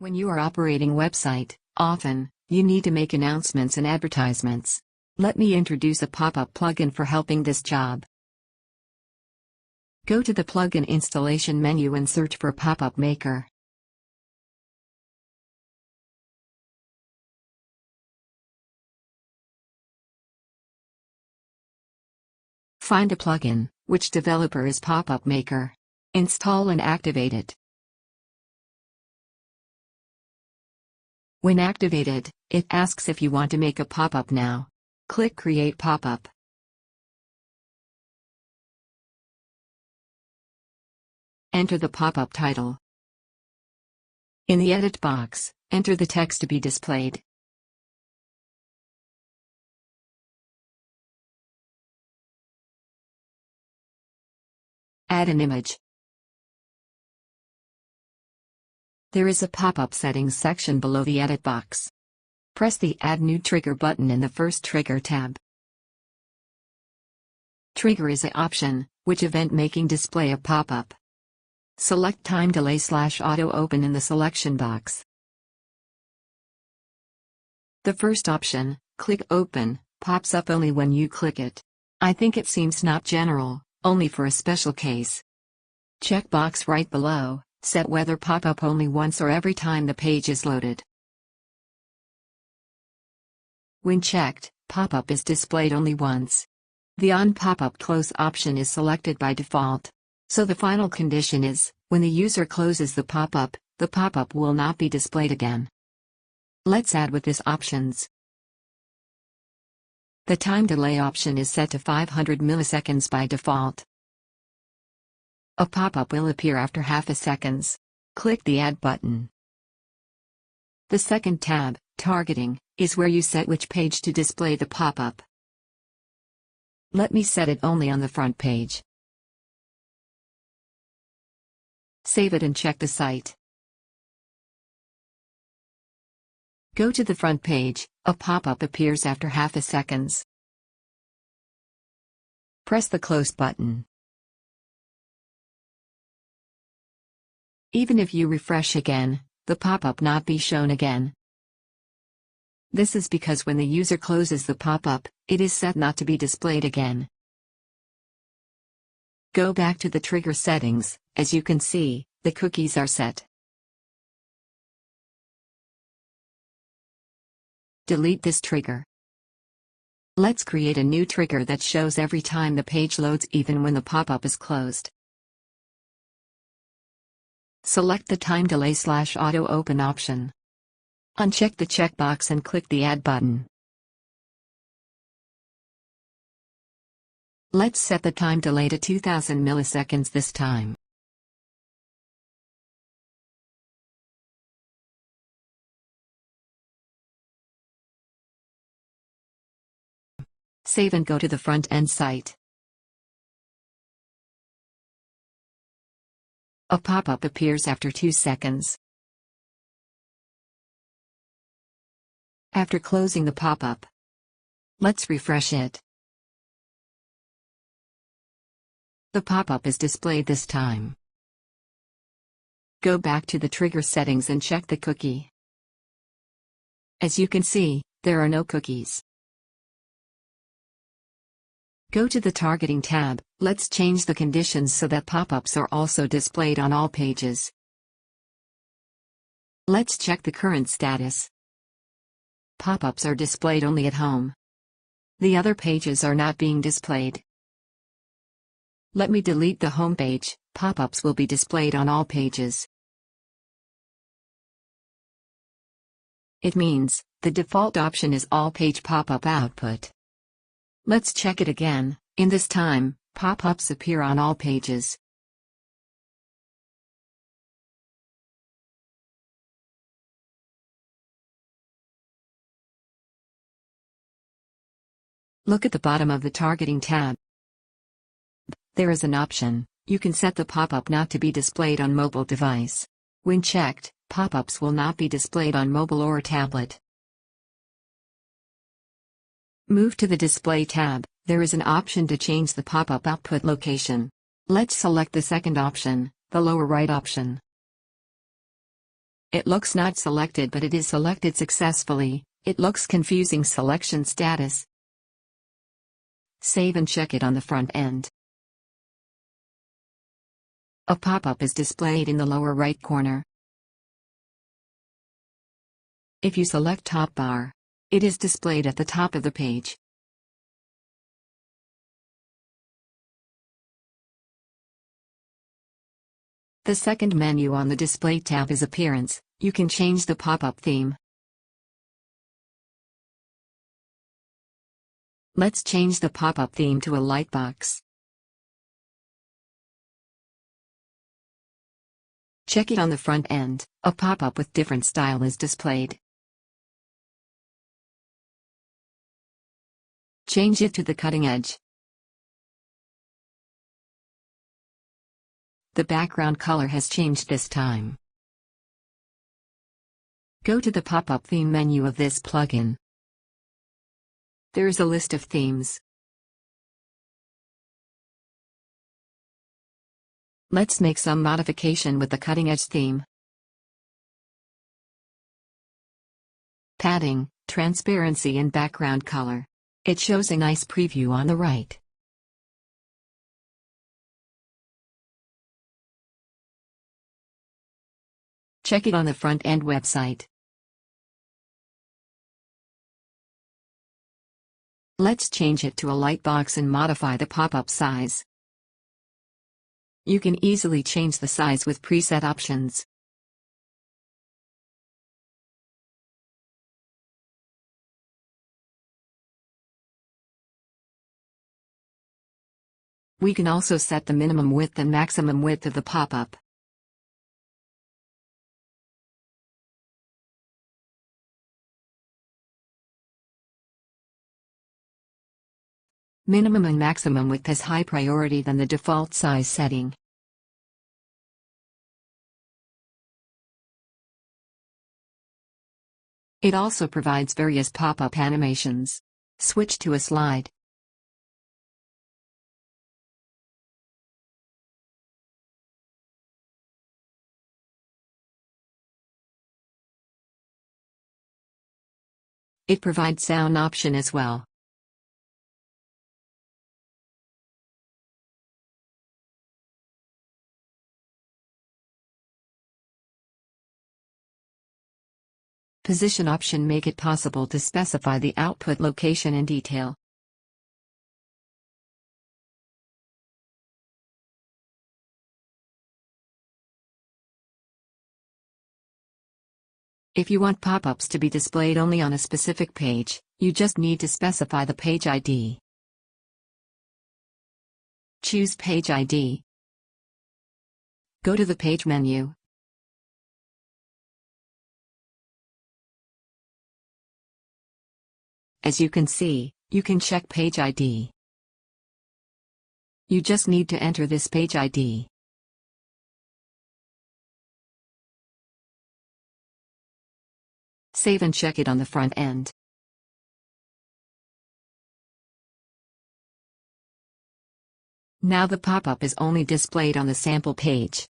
When you are operating website, often, you need to make announcements and advertisements. Let me introduce a pop-up plugin for helping this job. Go to the plugin installation menu and search for Pop-up Maker. Find a plugin, which developer is Pop-up Maker. Install and activate it. When activated, it asks if you want to make a pop-up now. Click Create Pop-up. Enter the pop-up title. In the edit box, enter the text to be displayed. Add an image. There is a pop-up settings section below the edit box. Press the Add New Trigger button in the first Trigger tab. Trigger is an option, which event making display a pop-up. Select Time Delay/Auto Open in the selection box. The first option, click Open, pops up only when you click it. I think it seems not general, only for a special case. Checkbox right below, set whether pop-up only once or every time the page is loaded. When checked, pop-up is displayed only once. The On Pop-up Close option is selected by default. So the final condition is, when the user closes the pop-up will not be displayed again. Let's add with this options. The time delay option is set to 500 milliseconds by default. A pop-up will appear after half a second. Click the Add button. The second tab, Targeting, is where you set which page to display the pop-up. Let me set it only on the front page. Save it and check the site. Go to the front page, a pop-up appears after half a second. Press the Close button. Even if you refresh again, the pop-up not be shown again. This is because when the user closes the pop-up, it is set not to be displayed again. Go back to the trigger settings. As you can see, the cookies are set. Delete this trigger. Let's create a new trigger that shows every time the page loads even when the pop-up is closed. Select the Time Delay/Auto Open option. Uncheck the checkbox and click the Add button. Let's set the time delay to 2000 milliseconds this time. Save and go to the front-end site. A pop-up appears after 2 seconds. After closing the pop-up, let's refresh it. The pop-up is displayed this time. Go back to the trigger settings and check the cookie. As you can see, there are no cookies. Go to the Targeting tab. Let's change the conditions so that pop-ups are also displayed on all pages. Let's check the current status. Pop-ups are displayed only at home. The other pages are not being displayed. Let me delete the home page. Pop-ups will be displayed on all pages. It means, the default option is all page pop-up output. Let's check it again. In this time, pop-ups appear on all pages. Look at the bottom of the Targeting tab. There is an option. You can set the pop-up not to be displayed on mobile device. When checked, pop-ups will not be displayed on mobile or tablet. Move to the Display tab. There is an option to change the pop-up output location. Let's select the second option, the lower right option. It looks not selected, but it is selected successfully. It looks confusing. Selection status. Save and check it on the front end. A pop-up is displayed in the lower right corner. If you select top bar, it is displayed at the top of the page. The second menu on the Display tab is Appearance. You can change the pop-up theme. Let's change the pop-up theme to a light box. Check it on the front end. A pop-up with different style is displayed. Change it to the cutting edge. The background color has changed this time. Go to the pop-up theme menu of this plugin. There is a list of themes. Let's make some modification with the cutting edge theme. Padding, transparency and background color. It shows a nice preview on the right. Check it on the front end website. Let's change it to a light box and modify the pop-up size. You can easily change the size with preset options. We can also set the minimum width and maximum width of the pop-up. Minimum and maximum width has high priority than the default size setting. It also provides various pop-up animations. Switch to a slide. It provides sound option as well. Position option make it possible to specify the output location in detail. If you want pop-ups to be displayed only on a specific page, you just need to specify the page ID. Choose Page ID. Go to the Page menu. As you can see, you can check Page ID. You just need to enter this Page ID. Save and check it on the front end. Now the pop-up is only displayed on the sample page.